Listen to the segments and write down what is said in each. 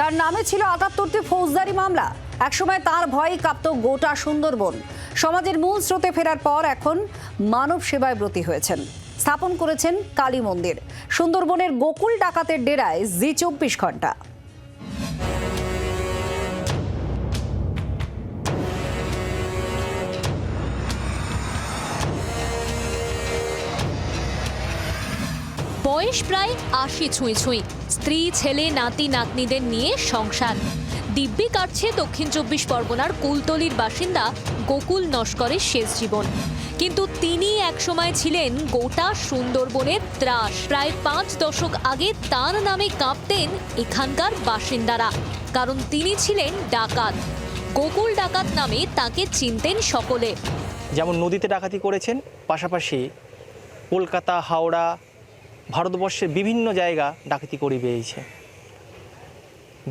তার নামে ছিল ৭৮টি ফৌজদারি মামলা। একসময় তার ভয়ে কাঁপত গোটা সুন্দরবন। সমাজের মূল স্রোতে ফেরার পর এখন মানব সেবায় ব্রতী হয়েছেন। স্থাপন করেছেন কালী মন্দির। সুন্দরবনের গোকুল ডাকাতের ডেরায় জি ২৪ ঘন্টা। বয়স প্রায় ৮০ ছুঁই। স্ত্রী, ছেলে, নাতি নাতনিদের নিয়ে সংসার। দিব্যি কাটছে দক্ষিণ ২৪ পরগনার কুলতলির বাসিন্দা গোকুল নস্করের শেষ জীবন। কিন্তু তিনি একসময় ছিলেন গোটা সুন্দরবনের ত্রাস। প্রায় ৫ দশক আগে তার নামে কাঁপতেন এখানকার বাসিন্দারা, কারণ তিনি ছিলেন ডাকাত। গোকুল ডাকাত নামে তাকে চিনতেন সকলে। যেমন নদীতে ডাকাতি করেছেন, পাশাপাশি কলকাতা, হাওড়া, ভারতবর্ষের বিভিন্ন জায়গা ডাকাতি করে বেরিয়েছে।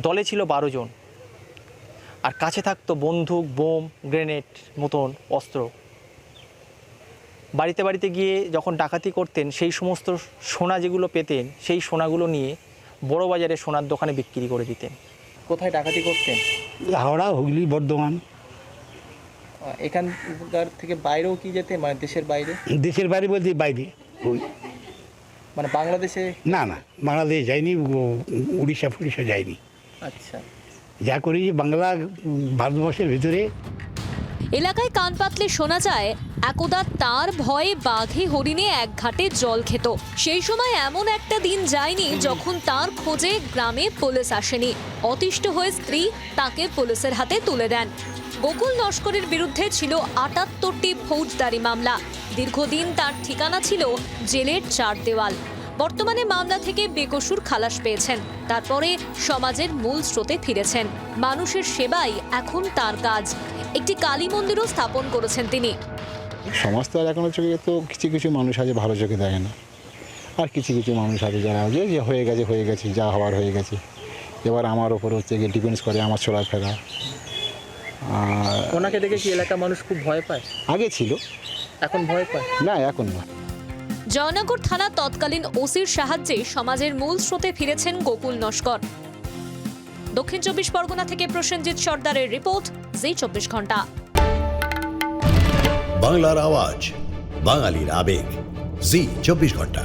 দলে ছিল ১২ জন, আর কাছে থাকতো বন্দুক, বোম, গ্রেনেড মতন অস্ত্র। বাড়িতে বাড়িতে গিয়ে যখন ডাকাতি করতেন, সেই সমস্ত সোনা যেগুলো পেতেন, সেই সোনাগুলো নিয়ে বড় বাজারে সোনার দোকানে বিক্রি করে দিতেন। কোথায় ডাকাতি করতেন? হাওড়া, হুগলি, বর্ধমান। এখানকার থেকে বাইরেও কি যেতেন, মানে দেশের বাইরে? দেশের বাইরে বলতে বাইরে, ওই মানে বাংলাদেশে? না, বাংলাদেশ যায়নি, উড়িষ্যা ফুড়িষ্যা যায়নি। আচ্ছা। যা করি বাংলা ভারতবর্ষের ভিতরে। এলাকায় কান পাতলে শোনা যায় একদা তার ভয়ে বাঘে হরিণে এক ঘাটে জল খেত। সেই সময় এমন একটা দিন যায়নি যখন তার খোঁজে গ্রামে পুলিশ আসেনি। অতিষ্ঠ হয়ে স্ত্রী তাকে পুলিশের হাতে তুলে দেন। গোকুল নস্করের বিরুদ্ধে ছিল ৭৮টি ফৌজদারি মামলা। দীর্ঘদিন তার ঠিকানা ছিল জেলের ৪ দেওয়াল। বর্তমানে মামলা থেকে বেকসুর খালাস পেয়েছেন। তারপরে সমাজের মূল স্রোতে ফিরেছেন। মানুষের সেবাই এখন তার কাজ। একটি কালী মন্দিরও স্থাপন করেছেন তিনি। সমাজ তো আর এখনো চোখে, তো কিছু কিছু মানুষ আছে ভালো চোখে দেখে না, আর কিছু কিছু মানুষ আছে যারা যে হয়ে গেছে, যা হওয়ার হয়ে গেছে। এবার আমার ওপর হচ্ছে গিয়ে ডিপেন্ডস করে আমার চলাফেরা। ওনাকে দেখে কি এলাকার মানুষ খুব ভয় পায়? আগে ছিল, এখন ভয় পায় না এখন না। জয়নগর থানা তৎকালীন ওসির সাহায্যে সমাজের মূল স্রোতে ফিরেছেন গোকুল নস্কর। দক্ষিণ ২৪ পরগনা থেকে প্রসেনজিৎ সর্দারের রিপোর্ট, জি ২৪ ঘন্টা। বাংলার আওয়াজ, বাঙালির আবেগ, জি ২৪ ঘন্টা।